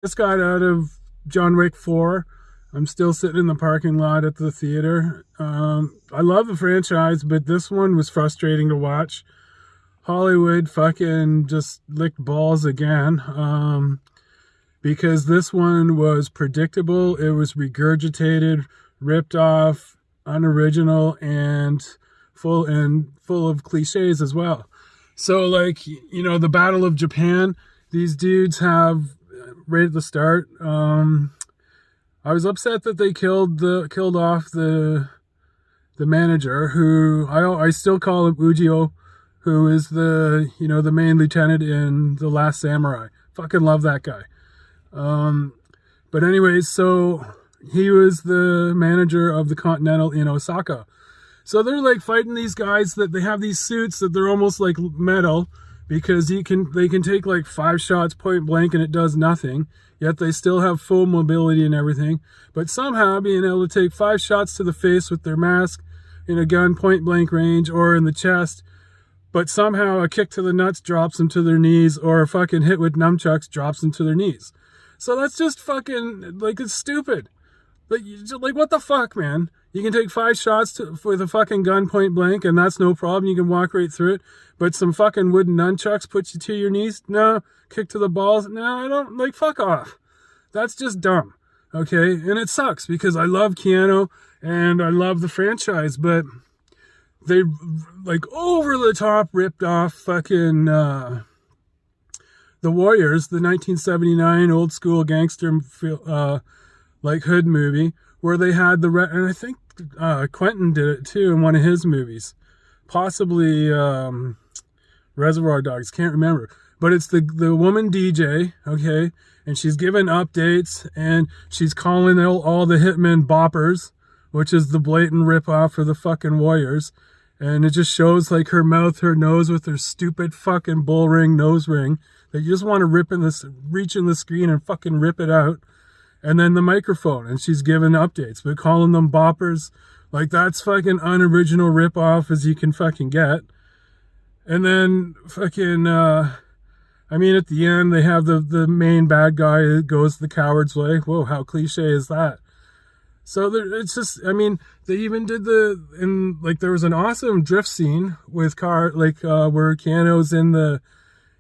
Just got out of John Wick 4. I'm still sitting in the parking lot at the theater. I love the franchise, but this one was frustrating to watch. Hollywood fucking just licked balls again. Because this one was predictable. It was regurgitated, ripped off, unoriginal, and full of cliches as well. So, like, the Battle of Japan, these dudes have right at the start. I was upset that they killed off the manager, who I still call him Ujio, who is the main lieutenant in The Last Samurai. Fucking love that guy. But anyways, so he was the manager of the Continental in Osaka. So they're like fighting these guys that they have these suits that they're almost like metal, because they can take like 5 shots point blank and it does nothing. Yet they still have full mobility and everything. But somehow being able to take 5 shots to the face with their mask in a gun point blank range or in the chest, but somehow a kick to the nuts drops them to their knees, or a fucking hit with nunchucks drops them to their knees. So that's just fucking, like, it's stupid. Like what the fuck, man? You can take 5 shots with a fucking gun point blank, and that's no problem. You can walk right through it. But some fucking wooden nunchucks put you to your knees? No. Kick to the balls? No, I don't. Like, fuck off. That's just dumb. Okay? And it sucks, because I love Keanu, and I love the franchise, but they, like, over the top ripped off fucking, The Warriors, the 1979 old school gangster, like, hood movie, where they had and I think Quentin did it too in one of his movies, possibly Reservoir Dogs, can't remember, but it's the woman DJ, okay, and she's giving updates, and she's calling all the hitmen boppers, which is the blatant ripoff of the fucking Warriors, and it just shows like her mouth, her nose with her stupid fucking bull ring nose ring that you just want to reach in the screen and fucking rip it out. And then the microphone, and she's giving updates, but calling them boppers, like, that's fucking unoriginal ripoff as you can fucking get. And then fucking, at the end, they have the main bad guy that goes the coward's way. Whoa, how cliche is that? So it's just, they even did there was an awesome drift scene with where Keanu's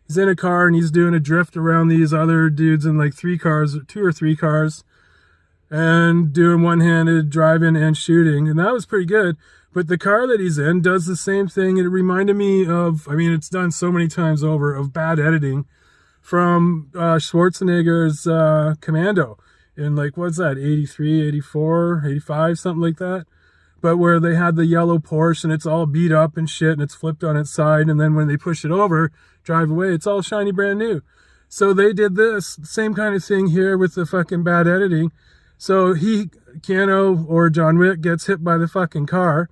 he's in a car and he's doing a drift around these other dudes in like 2 or 3 cars, and doing one-handed driving and shooting. And that was pretty good. But the car that he's in does the same thing. It reminded me of, it's done so many times over, of bad editing from Schwarzenegger's Commando in, like, what's that, 83, 84, 85, something like that. But where they had the yellow Porsche and it's all beat up and shit and it's flipped on its side, and then when they push it over, drive away, it's all shiny brand new. So they did this same kind of thing here with the fucking bad editing. So Keanu or John Wick gets hit by the fucking car,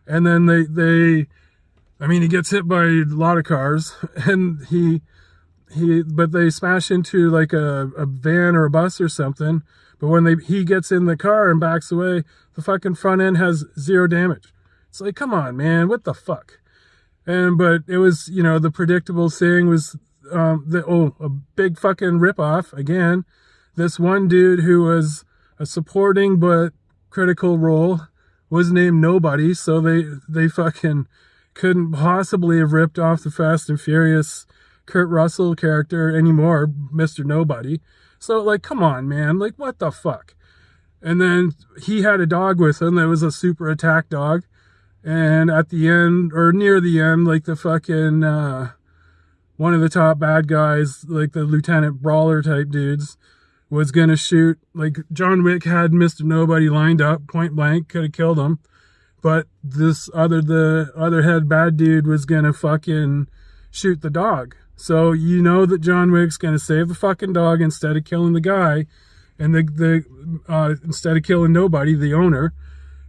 and then he gets hit by a lot of cars, and but they smash into like a van or a bus or something. But when he gets in the car and backs away, the fucking front end has 0 damage. It's like, come on, man, what the fuck? But it was, the predictable thing was, a big fucking ripoff again. This one dude who was a supporting but critical role was named Nobody, so they fucking couldn't possibly have ripped off the Fast and Furious Kurt Russell character anymore, Mr. Nobody. So, like, come on, man. Like, what the fuck? And then he had a dog with him that was a super attack dog. And at the end, or near the end, like, the fucking, one of the top bad guys, like the Lieutenant Brawler type dudes, was gonna shoot. Like, John Wick had Mr. Nobody lined up, point blank, could have killed him. But the other head bad dude was gonna fucking shoot the dog. So you know that John Wick's gonna save the fucking dog instead of killing the guy, and instead of killing Nobody, the owner,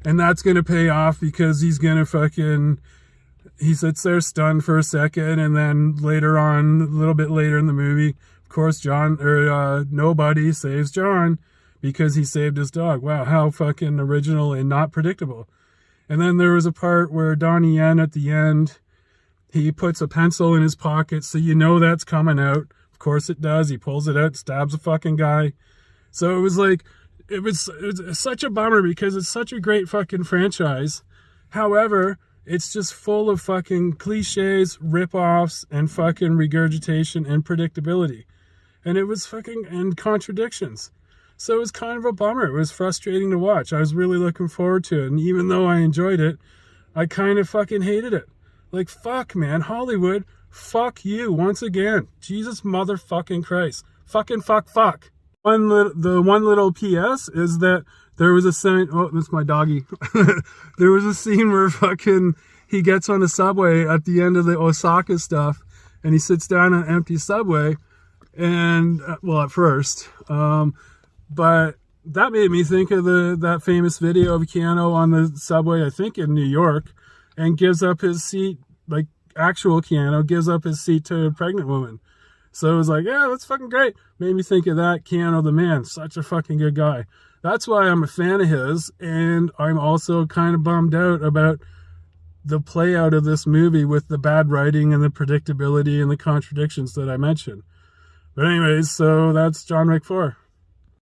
and that's gonna pay off, because he's gonna he sits there stunned for a second, and then later on, a little bit later in the movie, of course, Nobody saves John because he saved his dog. Wow, how fucking original and not predictable. And then there was a part where Donnie Yen at the end, he puts a pencil in his pocket, so you know that's coming out. Of course it does. He pulls it out, stabs a fucking guy. So it was like, it was such a bummer because it's such a great fucking franchise. However, it's just full of fucking cliches, rip-offs, and fucking regurgitation and predictability. And it was fucking, and contradictions. So it was kind of a bummer. It was frustrating to watch. I was really looking forward to it. And even though I enjoyed it, I kind of fucking hated it. Like, fuck, man. Hollywood, fuck you once again. Jesus motherfucking Christ. Fucking fuck. The one little PS is that there was a scene, oh, that's my doggy. There was a scene where fucking he gets on the subway at the end of the Osaka stuff, and he sits down on an empty subway, and, well, at first, but that made me think of that famous video of Keanu on the subway, I think in New York, and gives up his seat, like actual Keanu, gives up his seat to a pregnant woman. So it was like, yeah, that's fucking great. Made me think of that. Keanu the man, such a fucking good guy. That's why I'm a fan of his, and I'm also kind of bummed out about the play out of this movie with the bad writing and the predictability and the contradictions that I mentioned. But anyways, so that's John Wick 4.